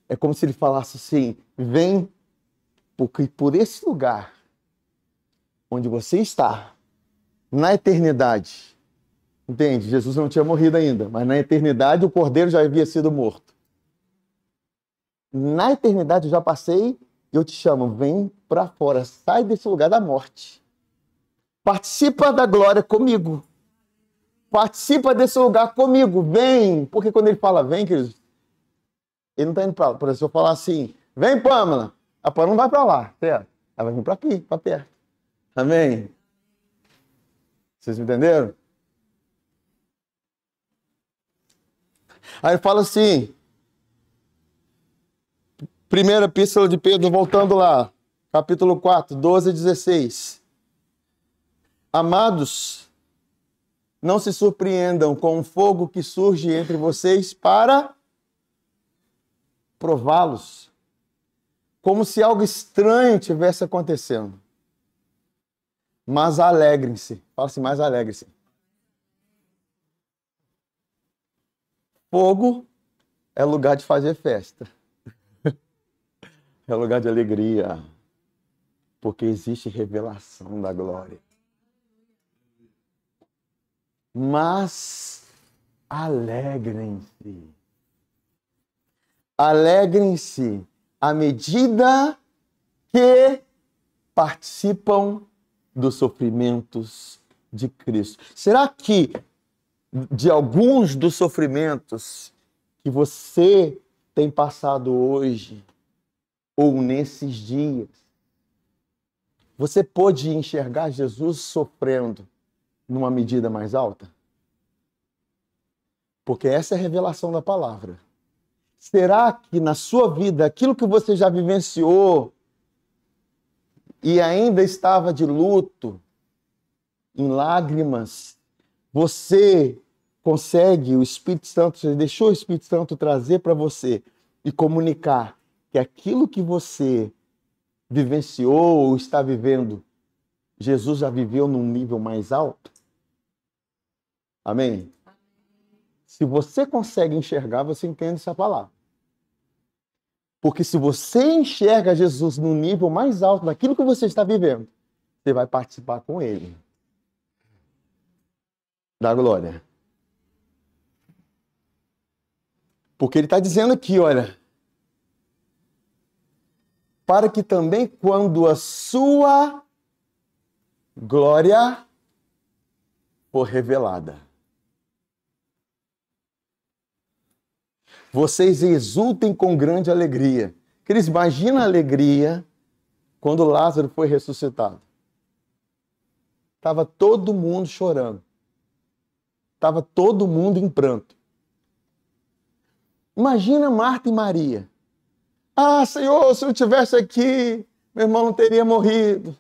é como se ele falasse assim, vem, porque por esse lugar onde você está, na eternidade, entende? Jesus não tinha morrido ainda, mas na eternidade o cordeiro já havia sido morto. Na eternidade eu já passei, eu te chamo, vem para fora, sai desse lugar da morte. Participa da glória comigo. Participa desse lugar comigo, vem. Porque quando ele fala vem, queridos, ele não está indo para lá. Por exemplo, se eu falar assim, vem Pâmela, a Pâmela não vai para lá, certo? Ela vai vir para aqui, para perto. Amém? Vocês me entenderam? Aí ele fala assim, primeira epístola de Pedro, voltando lá, capítulo 4, 12 e 16. Amados, não se surpreendam com o fogo que surge entre vocês para prová-los, como se algo estranho tivesse acontecendo. Mas alegrem-se. Fala assim, mas alegrem-se. Fogo é lugar de fazer festa. É lugar de alegria. Porque existe revelação da glória. Mas alegrem-se. Alegrem-se à medida que participam dos sofrimentos de Cristo. Será que de alguns dos sofrimentos que você tem passado hoje ou nesses dias, você pôde enxergar Jesus sofrendo numa medida mais alta? Porque essa é a revelação da palavra. Será que na sua vida, aquilo que você já vivenciou e ainda estava de luto, em lágrimas, você consegue, o Espírito Santo, você deixou o Espírito Santo trazer para você e comunicar que aquilo que você vivenciou ou está vivendo, Jesus já viveu num nível mais alto? Amém? Se você consegue enxergar, você entende essa palavra. Porque se você enxerga Jesus num nível mais alto daquilo que você está vivendo, você vai participar com ele da glória. Porque ele está dizendo aqui, olha, para que também quando a sua glória for revelada, vocês exultem com grande alegria. Queridos, imagina a alegria quando Lázaro foi ressuscitado. Estava todo mundo chorando. Estava todo mundo em pranto. Imagina Marta e Maria. Ah, Senhor, se eu estivesse aqui, meu irmão não teria morrido.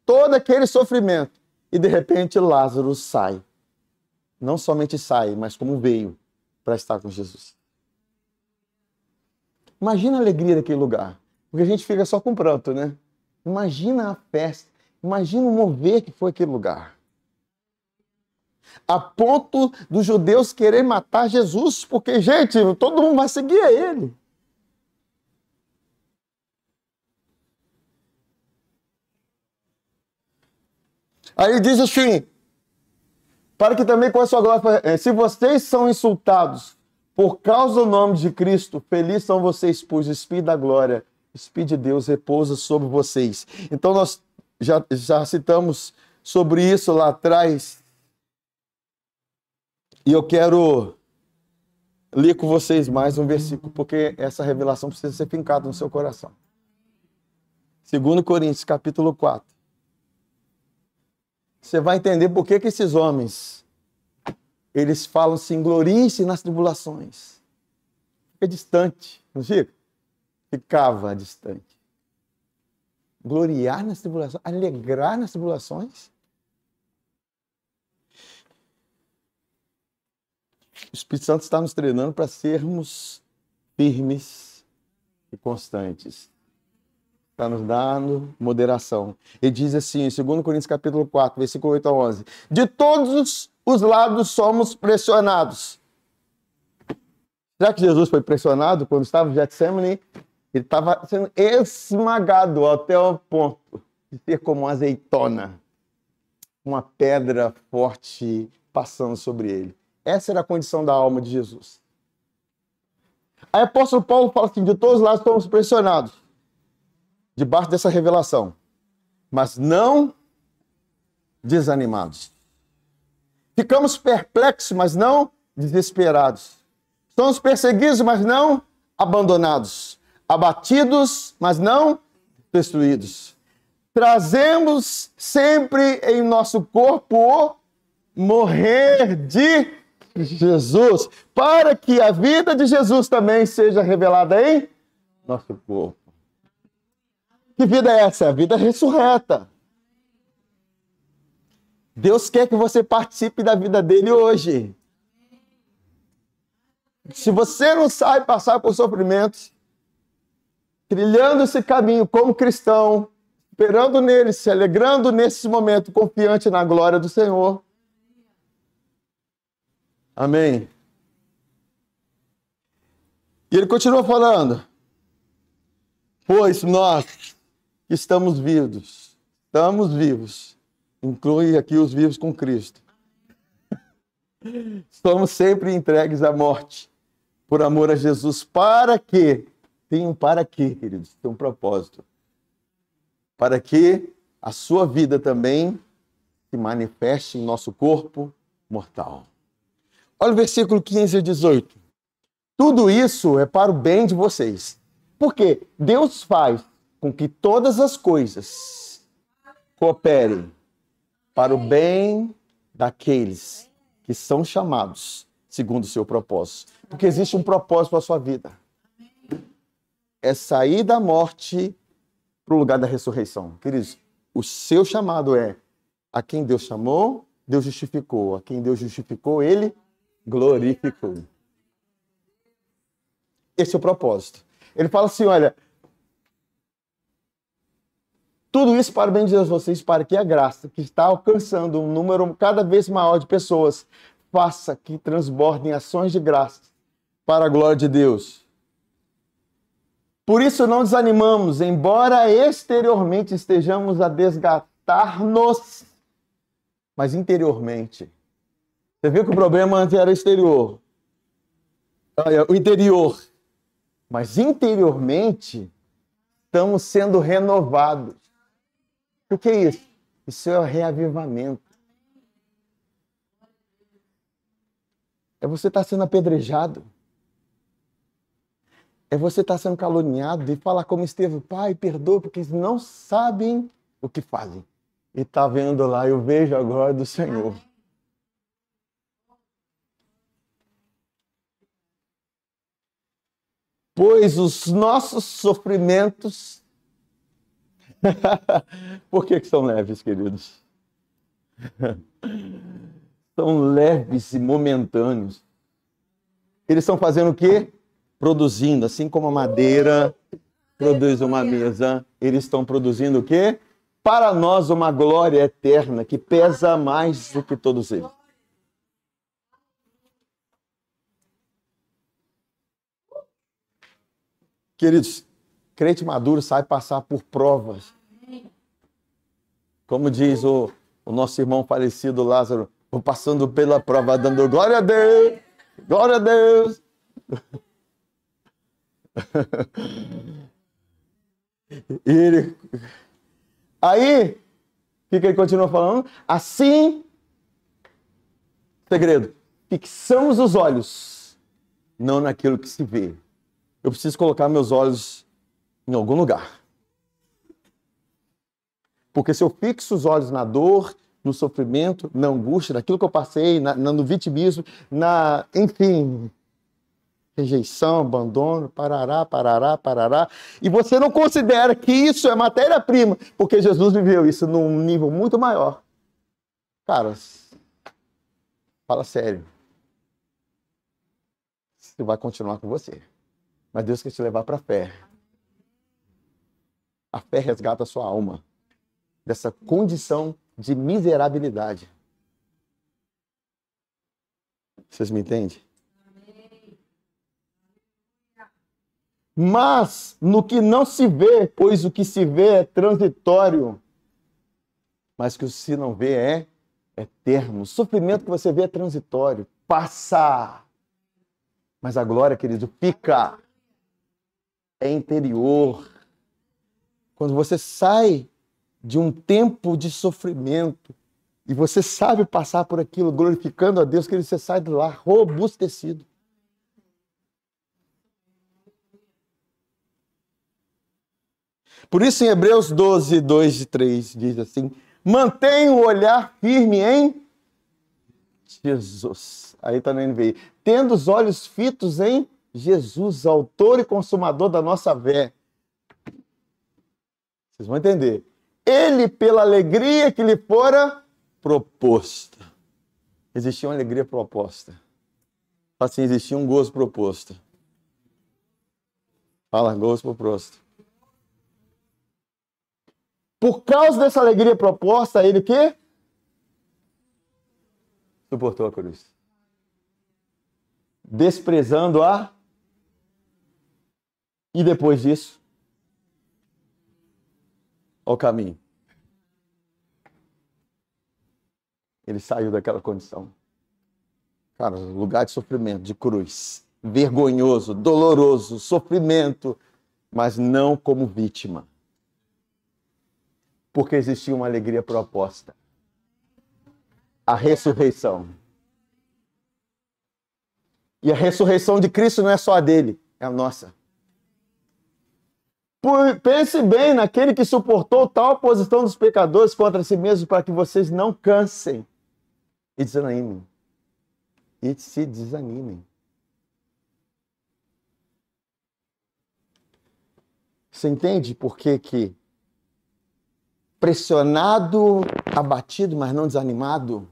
Todo aquele sofrimento. E de repente Lázaro sai. Não somente sai, mas como veio para estar com Jesus. Imagina a alegria daquele lugar. Porque a gente fica só com pranto, né? Imagina a festa. Imagina o mover que foi aquele lugar. A ponto dos judeus querer matar Jesus, porque, gente, todo mundo vai seguir a ele. Aí ele diz assim, para que também com a sua glória, se vocês são insultados por causa do nome de Cristo, felizes são vocês, pois o Espírito da glória, o Espírito de Deus repousa sobre vocês. Então nós já citamos sobre isso lá atrás, e eu quero ler com vocês mais um versículo, porque essa revelação precisa ser fincada no seu coração. 2 Coríntios, capítulo 4. Você vai entender por que esses homens, eles falam assim, gloriem-se nas tribulações. Fica distante, não fica? Ficava distante. Gloriar nas tribulações, alegrar nas tribulações. O Espírito Santo está nos treinando para sermos firmes e constantes. Está nos dando moderação. Ele diz assim, em 2 Coríntios capítulo 4, versículo 8 a 11. De todos os lados somos pressionados. Será que Jesus foi pressionado quando estava em Getsemane? Ele estava sendo esmagado até o ponto de ser como uma azeitona. Uma pedra forte passando sobre ele. Essa era a condição da alma de Jesus. Aí o apóstolo Paulo fala assim, de todos os lados estamos pressionados. Debaixo dessa revelação. Mas não desanimados. Ficamos perplexos, mas não desesperados. Somos perseguidos, mas não abandonados. Abatidos, mas não destruídos. Trazemos sempre em nosso corpo o morrer de Jesus, para que a vida de Jesus também seja revelada em nosso corpo. Que vida é essa? A vida ressurreta. Deus quer que você participe da vida dele hoje. Se você não sabe passar por sofrimentos, trilhando esse caminho como cristão, esperando nele, se alegrando nesse momento, confiante na glória do Senhor. Amém. E ele continua falando. Pois nós estamos vivos, inclui aqui os vivos com Cristo. Somos sempre entregues à morte, por amor a Jesus, para que, queridos, tem um propósito, para que a sua vida também se manifeste em nosso corpo mortal. Olha o versículo 15 e 18. Tudo isso é para o bem de vocês. Porque Deus faz com que todas as coisas cooperem para o bem daqueles que são chamados segundo o seu propósito. Porque existe um propósito para a sua vida. É sair da morte para o lugar da ressurreição. Queridos, o seu chamado é a quem Deus chamou, Deus justificou. A quem Deus justificou, Ele glorificou. Esse é o propósito. Ele fala assim, olha, Tudo isso para bendizer vocês, para que a graça que está alcançando um número cada vez maior de pessoas faça que transbordem ações de graça para a glória de Deus. Por isso não desanimamos, embora exteriormente estejamos a desgastar-nos, mas interiormente. Você viu que o problema antes era exterior. O interior. Mas interiormente estamos sendo renovados. O que é isso? Isso é o reavivamento. É você estar sendo apedrejado. É você estar sendo caluniado e falar como Estevão, Pai, perdoa, porque eles não sabem o que fazem. E está vendo lá, eu vejo a glória do Senhor. Pois os nossos sofrimentos... Por que são leves, queridos? São leves e momentâneos. Eles estão fazendo o quê? Produzindo, assim como a madeira produz uma mesa, eles estão produzindo o quê? Para nós uma glória eterna que pesa mais do que todos eles. Queridos, crente maduro sabe passar por provas. Como diz o nosso irmão falecido Lázaro, vou passando pela prova, dando glória a Deus, glória a Deus. Aí, o que ele continua falando? Assim, segredo, fixamos os olhos, não naquilo que se vê. Eu preciso colocar meus olhos em algum lugar. Porque se eu fixo os olhos na dor, no sofrimento, na angústia, naquilo que eu passei, no vitimismo, enfim, rejeição, abandono, parará, e você não considera que isso é matéria-prima, porque Jesus viveu isso num nível muito maior. Cara, fala sério. Isso vai continuar com você. Mas Deus quer te levar para a fé. A fé resgata a sua alma dessa condição de miserabilidade. Vocês me entendem? Mas no que não se vê, pois o que se vê é transitório, mas o que se não vê é eterno. O sofrimento que você vê é transitório, passa. Mas a glória, querido, fica. É interior. Quando você sai de um tempo de sofrimento e você sabe passar por aquilo, glorificando a Deus, que você sai de lá robustecido. Por isso em Hebreus 12, 2 e 3 diz assim, mantenha o olhar firme em Jesus. Aí está no NVI. Tendo os olhos fitos em Jesus, autor e consumador da nossa fé. Vocês vão entender. Ele, pela alegria que lhe fora proposta. Existia uma alegria proposta. Assim, existia um gozo proposto. Fala, gozo proposto. Por causa dessa alegria proposta, ele o quê? Suportou a cruz. Desprezando a... E depois disso, ao caminho. Ele saiu daquela condição. Cara, lugar de sofrimento, de cruz. Vergonhoso, doloroso, sofrimento, mas não como vítima. Porque existia uma alegria proposta. A ressurreição. E a ressurreição de Cristo não é só a dele, é a nossa. Pense bem naquele que suportou tal oposição dos pecadores contra si mesmo para que vocês não cansem e desanimem. E se desanimem. Você entende por que pressionado, abatido, mas não desanimado?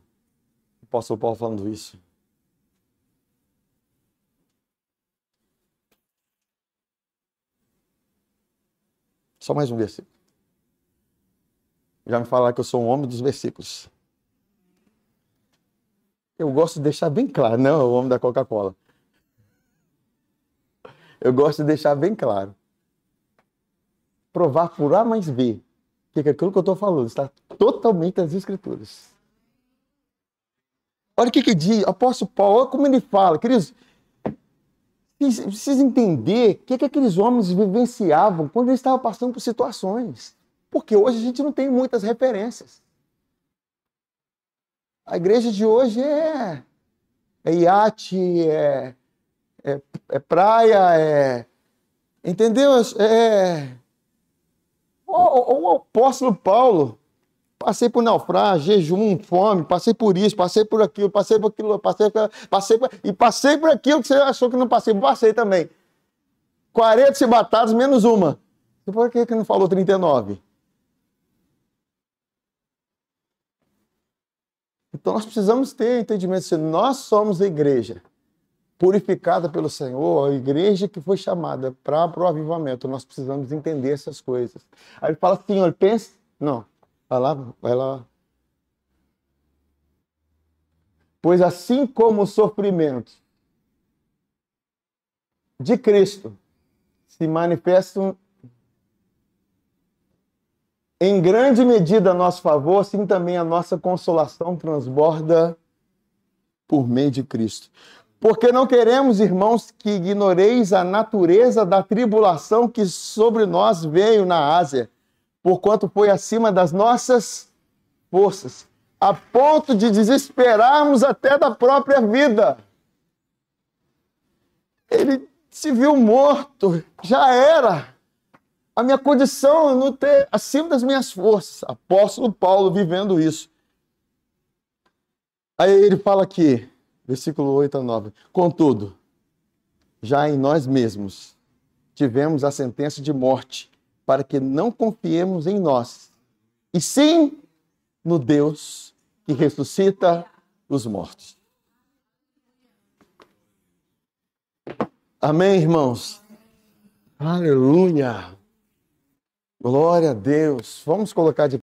O apóstolo Paulo falando isso. Só mais um versículo. Já me falaram que eu sou um homem dos versículos. Eu gosto de deixar bem claro, não, o homem da Coca-Cola. Eu gosto de deixar bem claro. Provar por A mais B. Que aquilo que eu estou falando está totalmente nas Escrituras. Olha o que diz o apóstolo Paulo, olha como ele fala. Queridos, precisa entender o que aqueles homens vivenciavam quando eles estavam passando por situações. Porque hoje a gente não tem muitas referências. A igreja de hoje é iate, é praia, entendeu? O apóstolo Paulo, passei por naufrágio, jejum, fome, passei por isso, passei por aquilo, passei por aquilo, passei por aquilo que você achou que não passei, passei também. 40 chibatadas menos uma. Por que não falou 39? Então nós precisamos ter entendimento, se nós somos a igreja purificada pelo Senhor, a igreja que foi chamada para o avivamento, nós precisamos entender essas coisas. Aí ele fala assim, olha, pensa, não, vai lá. Pois assim como os sofrimentos de Cristo se manifestam em grande medida a nosso favor, assim também a nossa consolação transborda por meio de Cristo. Porque não queremos, irmãos, que ignoreis a natureza da tribulação que sobre nós veio na Ásia, porquanto foi acima das nossas forças, a ponto de desesperarmos até da própria vida. Ele se viu morto, já era. A minha condição é não ter acima das minhas forças. Apóstolo Paulo vivendo isso. Aí ele fala aqui, versículo 8 a 9. Contudo, já em nós mesmos tivemos a sentença de morte, para que não confiemos em nós, e sim no Deus que ressuscita os mortos. Amém, irmãos? Aleluia! Glória a Deus! Vamos colocar de